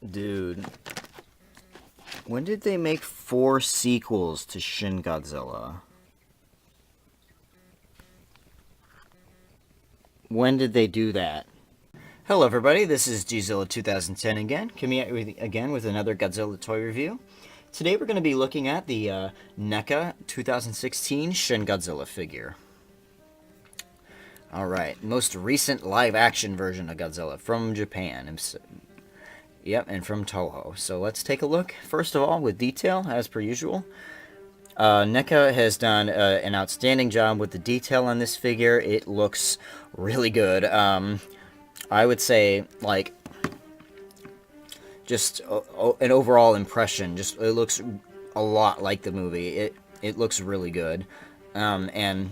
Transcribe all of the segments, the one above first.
Dude, when did they make 4 sequels to Shin Godzilla? When did they do that? Hello everybody, this is Godzilla 2010 again, coming again with another Godzilla toy review. Today we're going to be looking at the NECA 2016 Shin Godzilla figure. Alright, most recent live-action version of Godzilla from Japan. Yep, and from Toho. So let's take a look, first of all, with detail, as per usual. NECA has done an outstanding job with the detail on this figure. It looks really good. I would say, like, just an overall impression. Just it looks a lot like the movie. It looks really good, and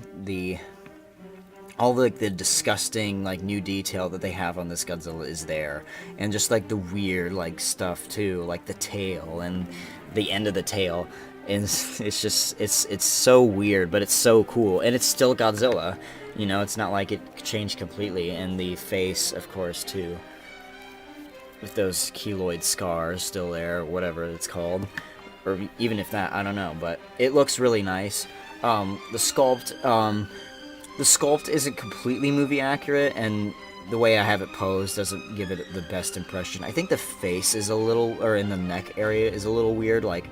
all the disgusting new detail that they have on this Godzilla is there, and just like the weird stuff too, like the tail and the end of the tail. And it's so weird, but it's so cool, and it's still Godzilla. You know, it's not like it changed completely. And the face, of course, too, with those keloid scars still there, whatever it's called, or even if that, I don't know. But it looks really nice. The sculpt isn't completely movie accurate, and the way I have it posed doesn't give it the best impression. I think the face is a little, or in the neck area, is a little weird. Like,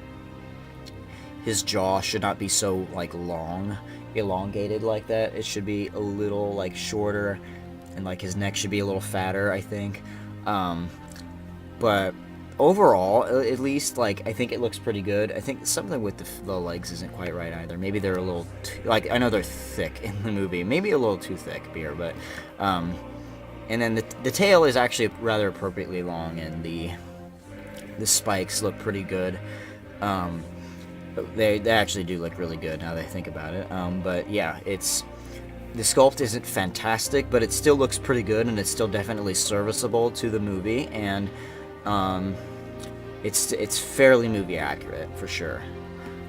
his jaw should not be so, long, elongated like that. It should be a little, shorter, and, his neck should be a little fatter, I think. But overall, at least, I think it looks pretty good. I think something with the legs isn't quite right either. Maybe they're a little too, I know they're thick in the movie. Maybe a little too thick here, but, and then the tail is actually rather appropriately long, and the spikes look pretty good. They actually do look really good now that I think about it. But yeah, the sculpt isn't fantastic, but it still looks pretty good, and it's still definitely serviceable to the movie, and it's fairly movie accurate for sure.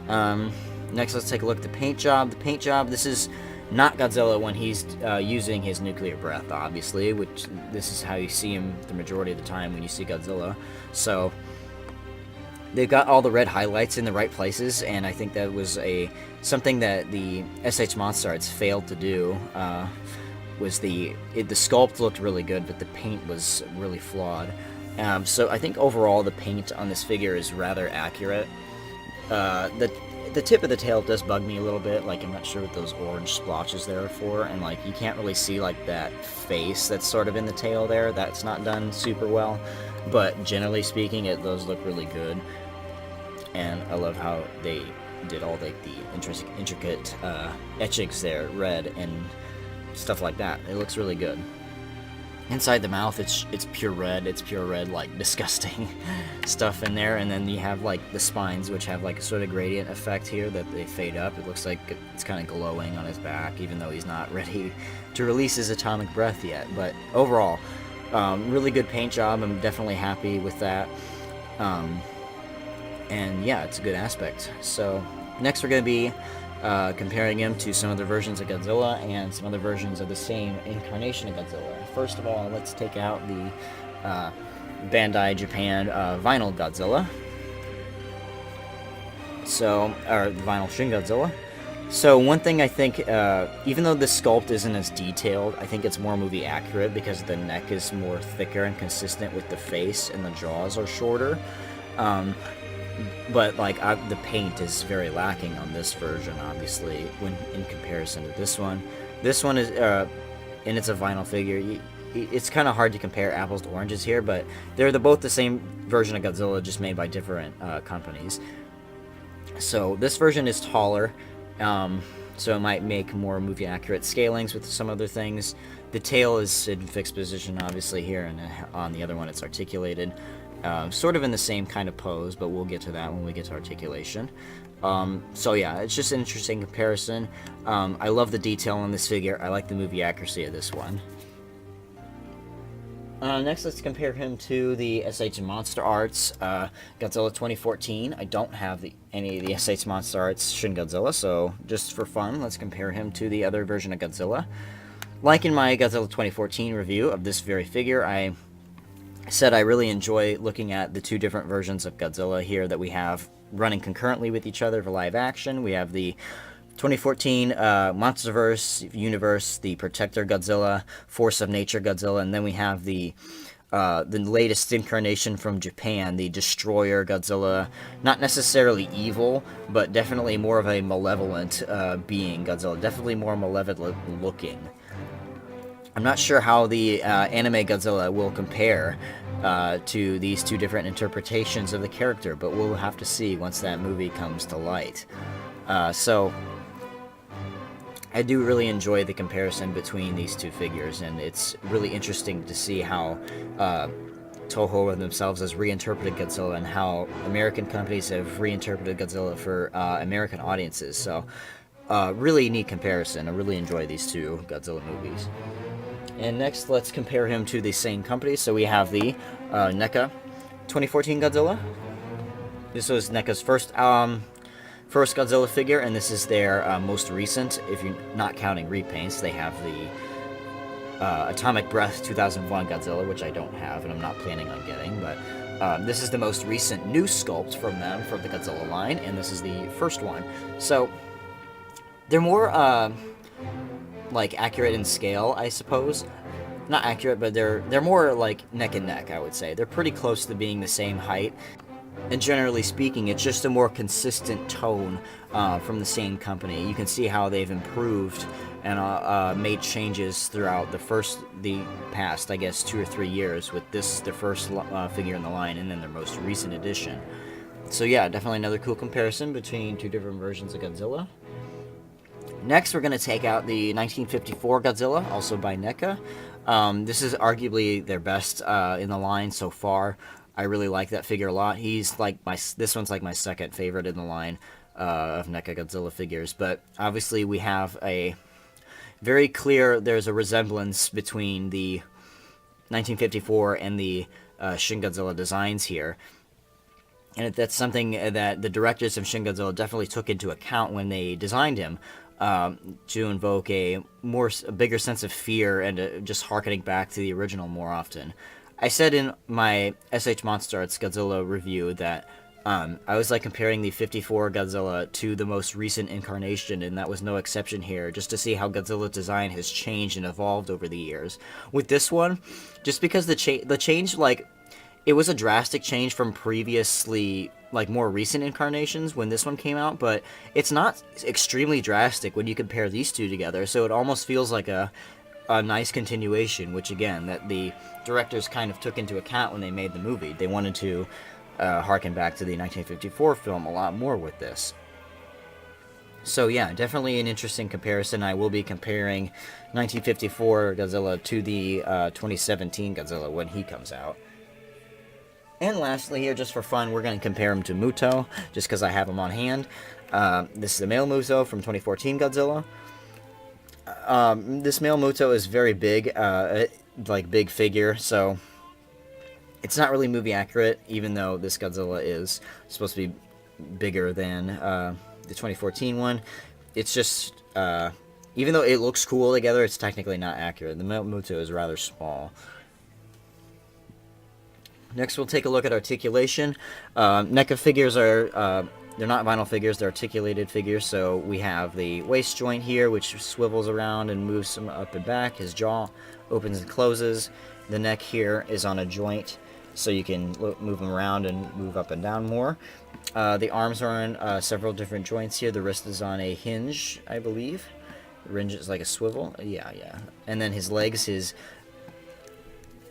Next, let's take a look at the paint job. The paint job, this is not Godzilla when he's using his nuclear breath, obviously, which this is how you see him the majority of the time when you see Godzilla. So they've got all the red highlights in the right places, and I think that was something that the SH Monster Arts failed to do. Was the sculpt looked really good, but the paint was really flawed. So I think overall the paint on this figure is rather accurate. The tip of the tail does bug me a little bit. I'm not sure what those orange splotches there are for, and you can't really see that face that's sort of in the tail there. That's not done super well. But generally speaking, those look really good, and I love how they did all the intricate etchings there, red and stuff like that. It looks really good. Inside the mouth, it's pure red. It's pure red, disgusting stuff in there, and then you have the spines, which have a sort of gradient effect here that they fade up. It looks like it's kind of glowing on his back, even though he's not ready to release his atomic breath yet. But overall, really good paint job. I'm definitely happy with that. And yeah, it's a good aspect. So next we're going to be comparing him to some other versions of Godzilla and some other versions of the same incarnation of Godzilla. First of all, let's take out the Bandai Japan vinyl Godzilla. Or the vinyl Shin Godzilla. So one thing I think, even though the sculpt isn't as detailed, I think it's more movie accurate because the neck is more thicker and consistent with the face, and the jaws are shorter. But the paint is very lacking on this version, obviously, when in comparison to this one. This one is, and it's a vinyl figure. It's kind of hard to compare apples to oranges here, but they're both the same version of Godzilla, just made by different companies. So this version is taller. So it might make more movie-accurate scalings with some other things. The tail is in fixed position, obviously, here, and on the other one it's articulated. Sort of in the same kind of pose, but we'll get to that when we get to articulation. So yeah, it's just an interesting comparison. I love the detail on this figure. I like the movie accuracy of this one. Next, let's compare him to the SH Monster Arts Godzilla 2014. I don't have any of the SH Monster Arts Shin Godzilla, so just for fun, let's compare him to the other version of Godzilla. Like in my Godzilla 2014 review of this very figure, I said, I really enjoy looking at the two different versions of Godzilla here that we have running concurrently with each other for live action. We have the 2014 Monsterverse universe, the Protector Godzilla, Force of Nature Godzilla, and then we have the latest incarnation from Japan, the Destroyer Godzilla. Not necessarily evil, but definitely more of a malevolent being Godzilla. Definitely more malevolent looking. I'm not sure how the anime Godzilla will compare to these two different interpretations of the character, but we'll have to see once that movie comes to light. So I do really enjoy the comparison between these two figures, and it's really interesting to see how Toho themselves has reinterpreted Godzilla and how American companies have reinterpreted Godzilla for American audiences. So really neat comparison. I really enjoy these two Godzilla movies. And next, let's compare him to the same company. So we have the NECA 2014 Godzilla. This was NECA's first Godzilla figure, and this is their most recent, if you're not counting repaints. They have the Atomic Breath 2001 Godzilla, which I don't have and I'm not planning on getting, but this is the most recent new sculpt from them, from the Godzilla line, and this is the first one. So they're more like accurate in scale, I suppose. Not accurate, but they're more like neck and neck, I would say. They're pretty close to being the same height. And generally speaking, it's just a more consistent tone from the same company. You can see how they've improved and made changes throughout the past, I guess, 2 or 3 years with this, their first figure in the line, and then their most recent edition. So yeah, definitely another cool comparison between two different versions of Godzilla. Next, we're going to take out the 1954 Godzilla, also by NECA. This is arguably their best in the line so far. I really like that figure a lot. He's like this one's like my second favorite in the line of NECA Godzilla figures. But obviously, we have a very clear. There's a resemblance between the 1954 and the Shin Godzilla designs here. And that's something that the directors of Shin Godzilla definitely took into account when they designed him, to invoke a bigger sense of fear and just harkening back to the original more often. I said in my SH Monster Arts Godzilla review that I was like comparing the 54 Godzilla to the most recent incarnation, and that was no exception here, just to see how Godzilla's design has changed and evolved over the years. With this one, just because the change, like, it was a drastic change from previously, like, more recent incarnations when this one came out, but it's not extremely drastic when you compare these two together, so it almost feels like a nice continuation, which, again, that the directors kind of took into account when they made the movie. They wanted to harken back to the 1954 film a lot more with this. So yeah, definitely an interesting comparison. I will be comparing 1954 Godzilla to the 2017 Godzilla when he comes out. And lastly here, just for fun, we're going to compare him to Muto, just because I have him on hand. This is the male Muto from 2014 Godzilla. This male Muto is very big, like big figure, so it's not really movie accurate, even though this Godzilla is supposed to be bigger than the 2014 one. It's just, even though it looks cool together, it's technically not accurate. The male Muto is rather small. Next, we'll take a look at articulation. NECA figures are, they're not vinyl figures, they're articulated figures. So we have the waist joint here, which swivels around and moves him up and back. His jaw opens and closes. The neck here is on a joint, so you can move him around and move up and down more. The arms are on several different joints here. The wrist is on a hinge, I believe. The hinge is like a swivel. Yeah. And then his legs,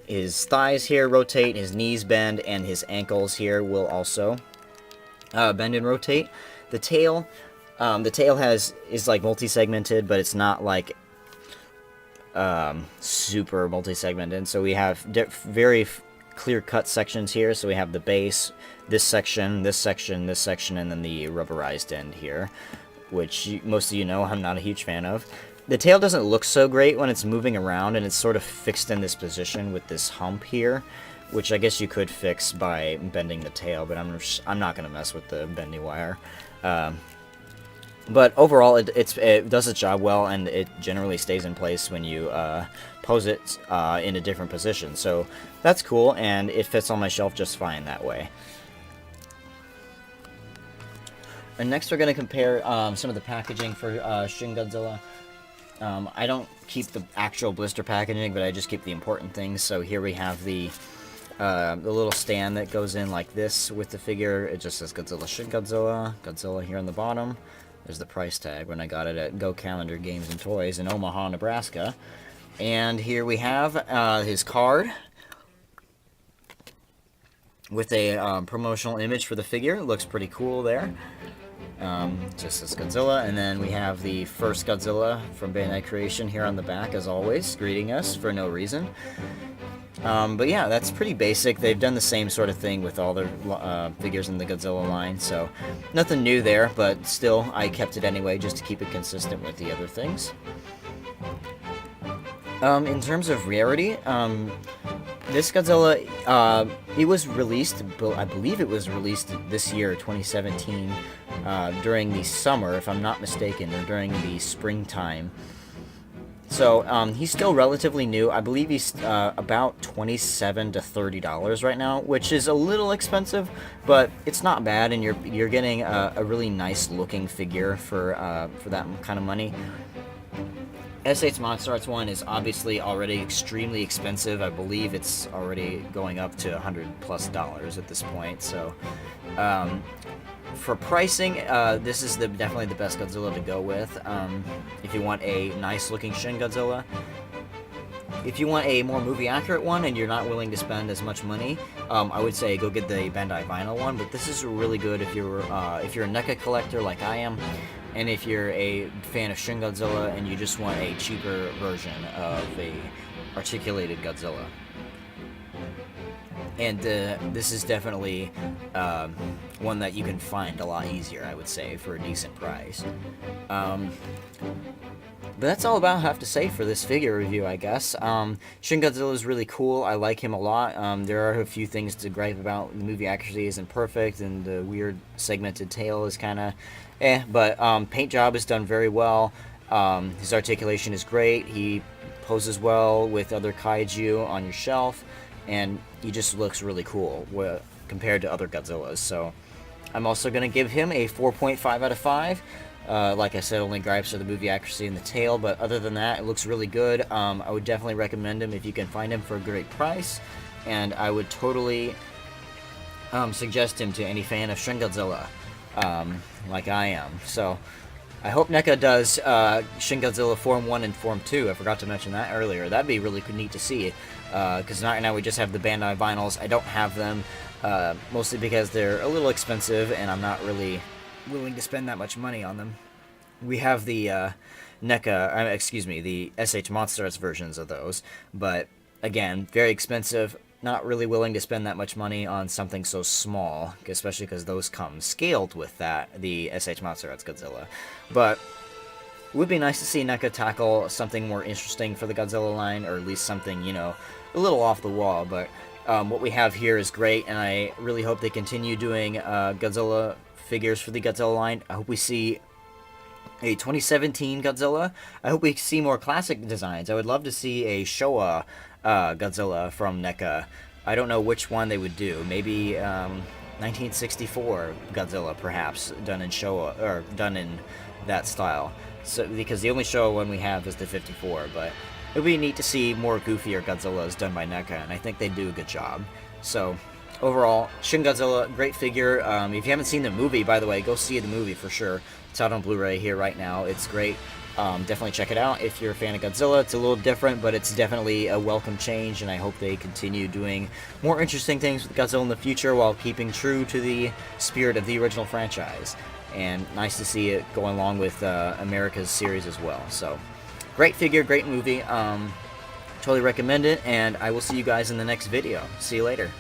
his thighs here rotate, his knees bend, and his ankles here will also bend and rotate. The tail is like multi-segmented, but it's not like super multi-segmented. So we have very clear-cut sections here. So we have the base, this section, this section, this section, and then the rubberized end here, which most of you know I'm not a huge fan of. The tail doesn't look so great when it's moving around, and it's sort of fixed in this position with this hump here, which I guess you could fix by bending the tail, but I'm not going to mess with the bendy wire. But overall, it does its job well, and it generally stays in place when you pose it in a different position. So that's cool, and it fits on my shelf just fine that way. And next we're going to compare some of the packaging for Shin Godzilla. I don't keep the actual blister packaging, but I just keep the important things. So here we have the little stand that goes in like this with the figure. It just says Godzilla Shin Godzilla, Godzilla here on the bottom. There's the price tag when I got it at Go Calendar Games and Toys in Omaha, Nebraska. And here we have his card with a promotional image for the figure. It looks pretty cool there. Just says Godzilla, and then we have the first Godzilla from Bandai Creation here on the back, as always, greeting us for no reason. But yeah, that's pretty basic. They've done the same sort of thing with all their figures in the Godzilla line, so nothing new there, but still, I kept it anyway just to keep it consistent with the other things. In terms of rarity, this Godzilla, it was released, I believe it was released this year, 2017, during the summer, if I'm not mistaken, or during the springtime. So, he's still relatively new. I believe he's about $27 to $30 right now, which is a little expensive, but it's not bad, and you're getting a really nice looking figure for that kind of money. SH Monster Arts one is obviously already extremely expensive. I believe it's already going up to $100+ at this point. So, for pricing, this is definitely the best Godzilla to go with. If you want a nice looking Shin Godzilla. If you want a more movie accurate one and you're not willing to spend as much money, I would say go get the Bandai Vinyl one. But this is really good if you're a NECA collector like I am. And if you're a fan of Shin Godzilla and you just want a cheaper version of a articulated Godzilla. And this is definitely one that you can find a lot easier, I would say, for a decent price. But that's all about I have to say for this figure review, I guess. Shin Godzilla is really cool. I like him a lot. There are a few things to gripe about. The movie accuracy isn't perfect, and the weird segmented tail is kind of but paint job is done very well. His articulation is great. He poses well with other kaiju on your shelf, and he just looks really cool compared to other Godzillas. So I'm also going to give him a 4.5 out of 5. Like I said, only gripes are the movie accuracy and the tail, but other than that, it looks really good. I would definitely recommend him if you can find him for a great price, and I would totally suggest him to any fan of Shin Godzilla, like I am. So I hope NECA does Shin Godzilla Form 1 and Form 2. I forgot to mention that earlier. That'd be really neat to see, because right now we just have the Bandai Vinyls. I don't have them, mostly because they're a little expensive, and I'm not really willing to spend that much money on them. We have the NECA, the SH Monster Arts versions of those, but again, very expensive. Not really willing to spend that much money on something so small, especially because those come scaled with the SH Monster Arts Godzilla. But it would be nice to see NECA tackle something more interesting for the Godzilla line, or at least something, a little off the wall. But what we have here is great, and I really hope they continue doing Godzilla figures for the Godzilla line. I hope we see a 2017 Godzilla. I hope we see more classic designs. I would love to see a Showa Godzilla from NECA. I don't know which one they would do. Maybe 1964 Godzilla, perhaps, done in Showa, or done in that style. So, because the only Showa one we have is the 54, but it would be neat to see more goofier Godzillas done by NECA, and I think they do a good job. So, overall, Shin Godzilla, great figure. If you haven't seen the movie, by the way, go see the movie for sure. It's out on Blu-ray here right now. It's great. Definitely check it out if you're a fan of Godzilla. It's a little different, but it's definitely a welcome change, and I hope they continue doing more interesting things with Godzilla in the future while keeping true to the spirit of the original franchise. And nice to see it go along with America's series as well. So, great figure, great movie. Totally recommend it, and I will see you guys in the next video. See you later.